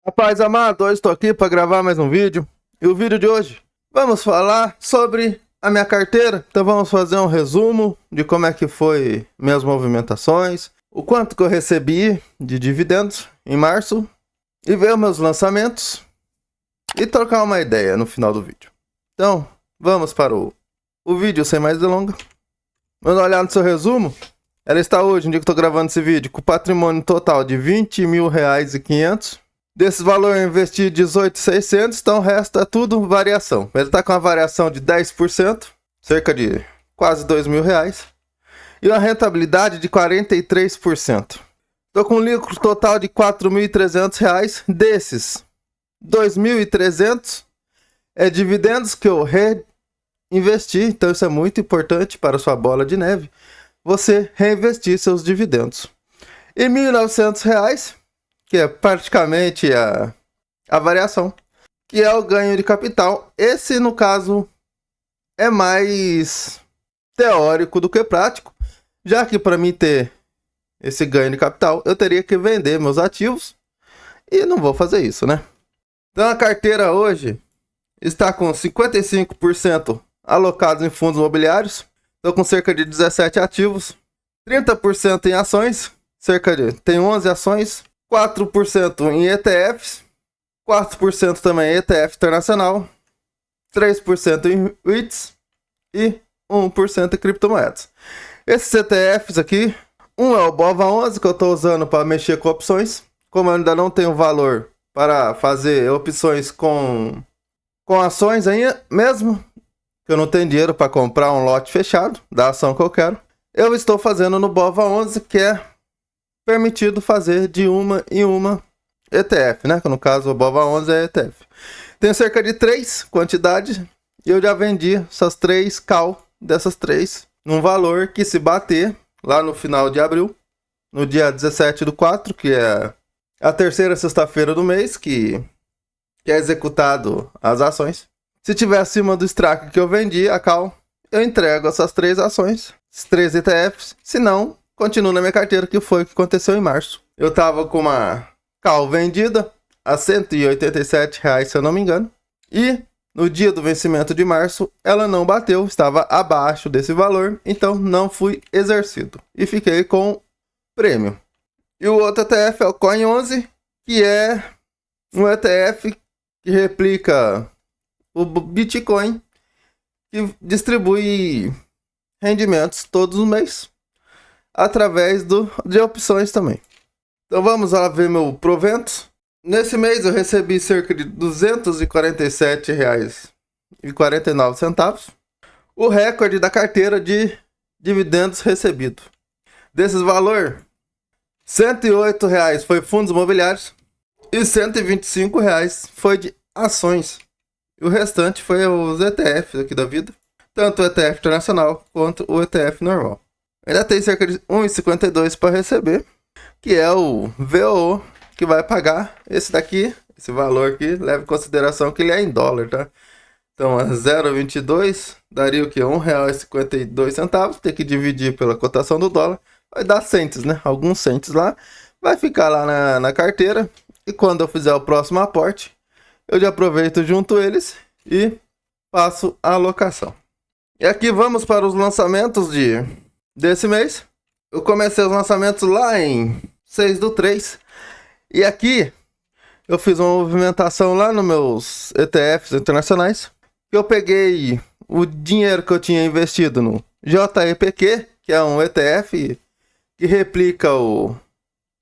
Rapaz amado, hoje estou aqui para gravar mais um vídeo. E o vídeo de hoje, vamos falar sobre a minha carteira. Então vamos fazer um resumo de como é que foi minhas movimentações, o quanto que eu recebi de dividendos em março, e ver meus lançamentos e trocar uma ideia no final do vídeo. Então, vamos para o vídeo sem mais delongas. Vamos olhar no seu resumo. Ela está hoje, no dia que estou gravando esse vídeo, com patrimônio total de R$20.500. Desses valores eu investi 18.600, então o resto é tudo variação. Ele está com uma variação de 10%, cerca de quase R$2.000. E uma rentabilidade de 43%. Estou com um lucro total de R$4.300. Desses, R$2.300 é dividendos que eu reinvesti. Então isso é muito importante para a sua bola de neve. Você reinvestir seus dividendos. E R$1.900, que é praticamente a variação, que é o ganho de capital. Esse, no caso, é mais teórico do que prático, já que para mim ter esse ganho de capital, eu teria que vender meus ativos, e não vou fazer isso, né? Então a carteira hoje está com 55% alocados em fundos imobiliários. Estou com cerca de 17 ativos, 30% em ações, tem 11 ações, 4% em ETFs, 4% também em ETF internacional, 3% em REITs e 1% em criptomoedas. Esses ETFs aqui, um é o BOVA11, que eu estou usando para mexer com opções. Como eu ainda não tenho valor para fazer opções com ações ainda, mesmo que eu não tenho dinheiro para comprar um lote fechado da ação que eu quero, eu estou fazendo no BOVA11, que é permitido fazer de uma em uma ETF, né? Que no caso o BOVA11 é ETF. Tenho cerca de 3 quantidades e eu já vendi essas 3 CAL dessas 3 num valor que, se bater lá no final de abril, no dia 17/4, que é a terceira sexta-feira do mês, que é executado as ações. Se tiver acima do strike que eu vendi, a CAL, eu entrego essas 3 ações, esses 3 ETFs. Se não, continuo na minha carteira, que foi o que aconteceu em março. Eu estava com uma CAL vendida a R$187, se eu não me engano. E no dia do vencimento de março, ela não bateu, estava abaixo desse valor. Então não fui exercido e fiquei com prêmio. E o outro ETF é o Coin11, que é um ETF que replica o Bitcoin, que distribui rendimentos todos os meses, através de opções também. Então vamos lá ver meu provento. Nesse mês eu recebi cerca de R$247,49. O recorde da carteira de dividendos recebido. Desses valores, R$108 foi fundos imobiliários e R$125 foi de ações. E o restante foi os ETFs aqui da vida, tanto o ETF internacional quanto o ETF normal. Ainda tem cerca de R$1,52 para receber, que é o VOO, que vai pagar esse daqui, esse valor aqui. Leve em consideração que ele é em dólar, tá? Então, 0,22 daria o que? R$1,52. Tem que dividir pela cotação do dólar, vai dar centes, né? Alguns centes lá. Vai ficar lá na carteira. E quando eu fizer o próximo aporte, eu já aproveito junto eles e faço a alocação. E aqui vamos para os lançamentos desse mês. Eu comecei os lançamentos lá em 6/3. E aqui eu fiz uma movimentação lá nos meus ETFs internacionais. Eu peguei o dinheiro que eu tinha investido no JEPQ, que é um ETF que replica o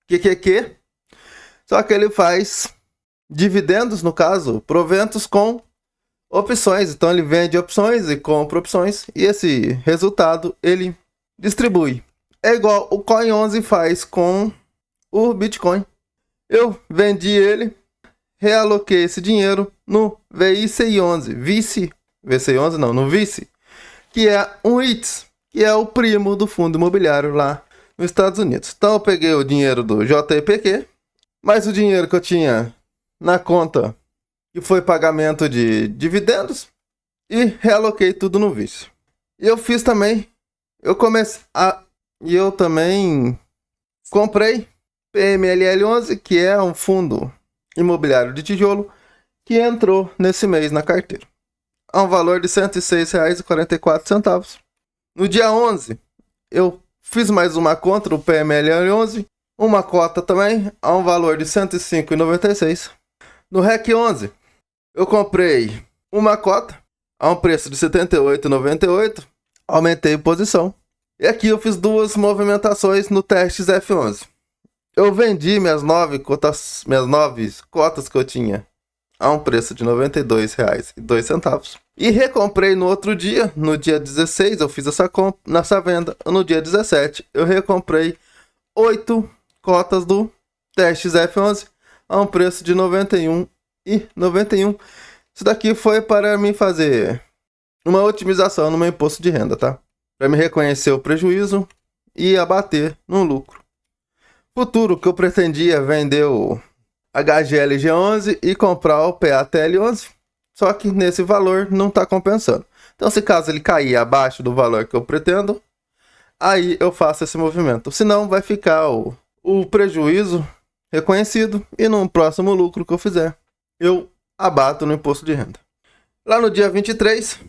QQQ. Só que ele faz dividendos, no caso, proventos com opções. Então ele vende opções e compra opções, e esse resultado ele distribui. É igual o Coin11 faz com o Bitcoin. Eu vendi ele, realoquei esse dinheiro no VICI11, no VICI, que é um REITs, que é o primo do fundo imobiliário lá nos Estados Unidos. Então eu peguei o dinheiro do JEPQ, mais o dinheiro que eu tinha na conta, que foi pagamento de dividendos, e realoquei tudo no VICI. E eu fiz também, e eu também comprei PMLL11, que é um fundo imobiliário de tijolo que entrou nesse mês na carteira, a um valor de R$ 106,44. No dia 11, eu fiz mais uma conta no PMLL11, uma cota também, a um valor de R$ 105,96. No REC 11, eu comprei uma cota a um preço de R$ 78,98, aumentei posição. E aqui eu fiz duas movimentações no Testes F11. Eu vendi minhas 9 cotas que eu tinha a um preço de R$ 92,02. E recomprei no outro dia, no dia 16, eu fiz nessa venda. No dia 17, eu recomprei 8 cotas do Testes F11 a um preço de R$ 91,91. Isso daqui foi para mim fazer uma otimização no meu imposto de renda, tá? Para me reconhecer o prejuízo e abater no lucro. Futuro que eu pretendia vender o HGLG11 e comprar o PATL11, só que nesse valor não está compensando. Então, se caso ele cair abaixo do valor que eu pretendo, aí eu faço esse movimento. Senão vai ficar o prejuízo reconhecido e no próximo lucro que eu fizer, eu abato no imposto de renda. Lá no dia 23,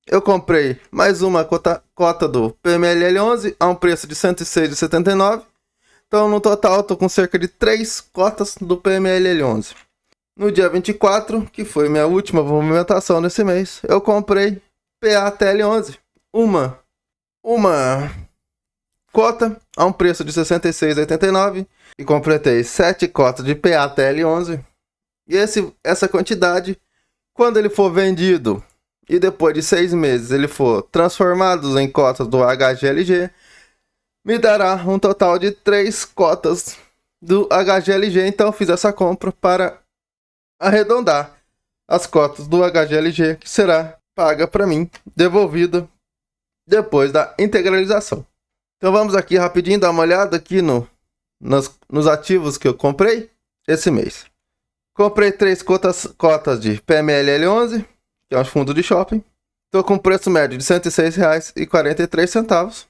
eu comprei mais uma cota do PMLL11 a um preço de R$ 106,79. Então, no total, estou com cerca de 3 cotas do PMLL11. No dia 24, que foi minha última movimentação nesse mês, eu comprei PATL11. Uma cota a um preço de R$ 66,89 e completei 7 cotas de PATL11. E essa quantidade, quando ele for vendido e depois de 6 meses ele for transformado em cotas do HGLG, me dará um total de 3 cotas do HGLG. Então eu fiz essa compra para arredondar as cotas do HGLG, que será paga para mim, devolvida depois da integralização. Então vamos aqui rapidinho dar uma olhada aqui nos ativos que eu comprei esse mês. Comprei 3 cotas de PMLL11, que é um fundo de shopping. Estou com preço médio de R$ 106,43.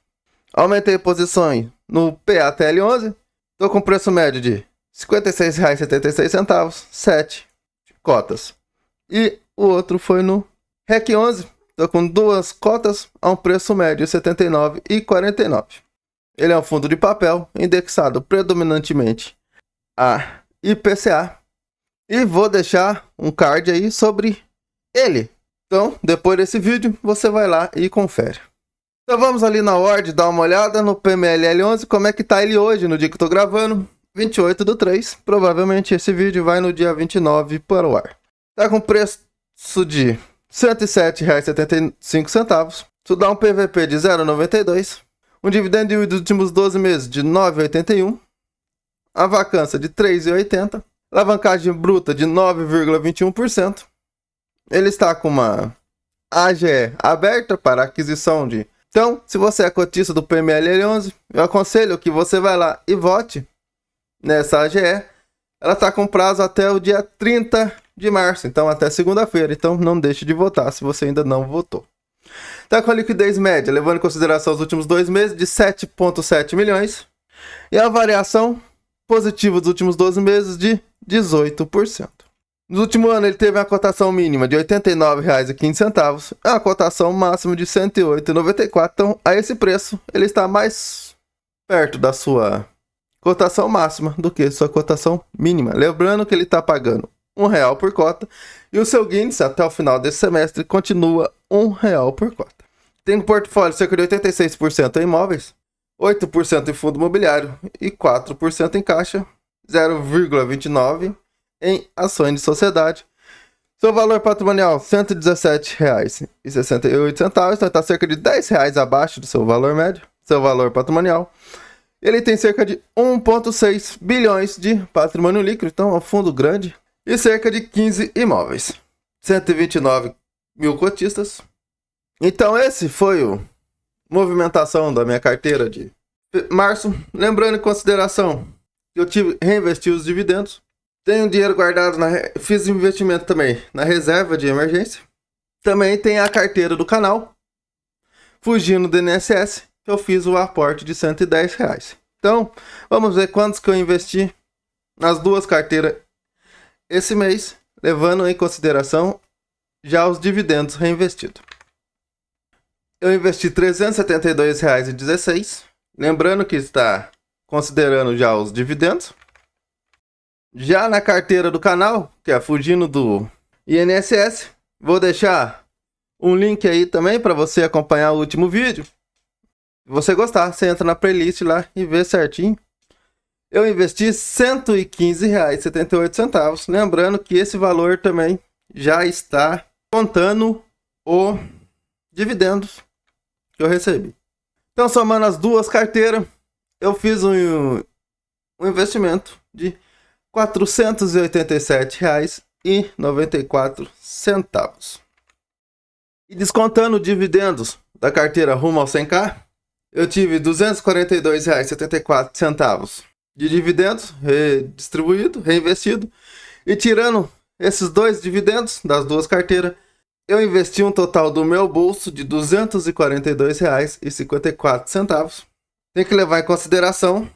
Aumentei posições no PATL11. Estou com preço médio de R$ 56,76. 7 cotas. E o outro foi no REC 11. Estou com 2 cotas a um preço médio de R$ 79,49. Ele é um fundo de papel indexado predominantemente a IPCA. E vou deixar um card aí sobre ele. Então, depois desse vídeo, você vai lá e confere. Então vamos ali na Word dar uma olhada no PMLL11, como é que tá ele hoje, no dia que eu tô gravando, 28/3. Provavelmente esse vídeo vai no dia 29 para o ar. Tá com preço de R$ 107,75. Isso dá um PVP de 0,92. Um dividendo dos últimos 12 meses de 9,81. A vacância de 3,80. Alavancagem bruta de 9,21%. Ele está com uma AGE aberta para aquisição de... Então, se você é cotista do PMLL11, eu aconselho que você vá lá e vote nessa AGE. Ela está com prazo até o dia 30 de março, então até segunda-feira. Então, não deixe de votar se você ainda não votou. Está com a liquidez média, levando em consideração os últimos 2 meses, de 7,7 milhões. E a variação positiva dos últimos 12 meses de 18%. No último ano ele teve uma cotação mínima de R$ 89,15 e uma cotação máxima de R$ 108,94. Então, a esse preço, ele está mais perto da sua cotação máxima do que sua cotação mínima. Lembrando que ele está pagando R$1 por cota e o seu Guinness, até o final desse semestre, continua R$1 por cota. Tem no portfólio cerca de 86% em imóveis, 8% em fundo imobiliário e 4% em caixa, 0,29% em ações de sociedade. Seu valor patrimonial, R$ 117,68. Então está cerca de R$10 abaixo do seu valor médio, seu valor patrimonial. Ele tem cerca de 1,6 bilhões de patrimônio líquido, então é um fundo grande. E cerca de 15 imóveis. 129 mil cotistas. Então esse foi o movimentação da minha carteira de março. Lembrando em consideração que eu reinvesti os dividendos. Tenho dinheiro guardado, fiz investimento também na reserva de emergência. Também tem a carteira do canal. Fugindo do INSS, eu fiz o aporte de R$110. Então, vamos ver quantos que eu investi nas duas carteiras esse mês, levando em consideração já os dividendos reinvestidos. Eu investi R$ 372,16, lembrando que está considerando já os dividendos. Já na carteira do canal, que é fugindo do INSS, vou deixar um link aí também para você acompanhar o último vídeo. Se você gostar, você entra na playlist lá e vê certinho. Eu investi R$ 115,78, lembrando que esse valor também já está contando os dividendos que eu recebi. Então, somando as duas carteiras, eu fiz um investimento de R$ 487,94. E descontando dividendos da carteira rumo ao 100k, eu tive R$ 242,74 de dividendos redistribuído, reinvestido. E tirando esses dois dividendos das duas carteiras, eu investi um total do meu bolso de R$ 242,54. Tem que levar em consideração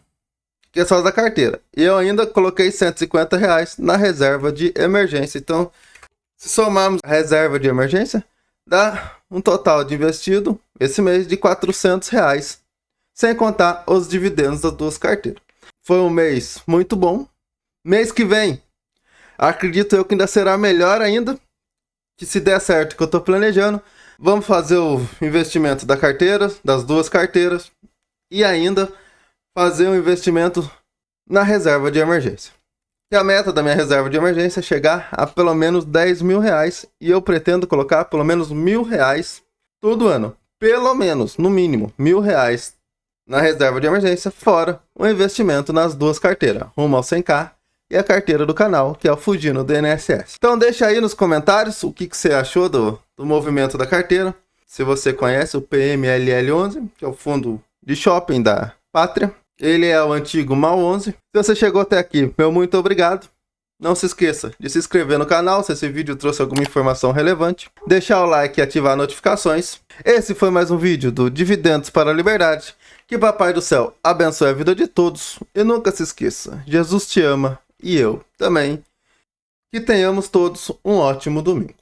que é só da carteira. E eu ainda coloquei R$ 150 na reserva de emergência. Então, se somarmos a reserva de emergência, dá um total de investido esse mês de R$ 400, sem contar os dividendos das duas carteiras. Foi um mês muito bom. Mês que vem, acredito eu que ainda será melhor ainda, que se der certo que eu estou planejando, vamos fazer o investimento da carteira, das duas carteiras, e ainda fazer um investimento na reserva de emergência. E a meta da minha reserva de emergência é chegar a pelo menos R$ 10.000, e eu pretendo colocar pelo menos R$ 1.000 todo ano. Pelo menos, no mínimo, R$ 1.000 na reserva de emergência, fora o investimento nas duas carteiras, rumo ao 100k e a carteira do canal, que é o Fugindo do INSS. Então deixa aí nos comentários o que você achou do movimento da carteira. Se você conhece o PMLL11, que é o fundo de shopping da Pátria. Ele é o antigo MAL11. Se você chegou até aqui, meu muito obrigado. Não se esqueça de se inscrever no canal se esse vídeo trouxe alguma informação relevante. Deixar o like e ativar notificações. Esse foi mais um vídeo do Dividendos para a Liberdade. Que Papai do Céu abençoe a vida de todos. E nunca se esqueça, Jesus te ama e eu também. Que tenhamos todos um ótimo domingo.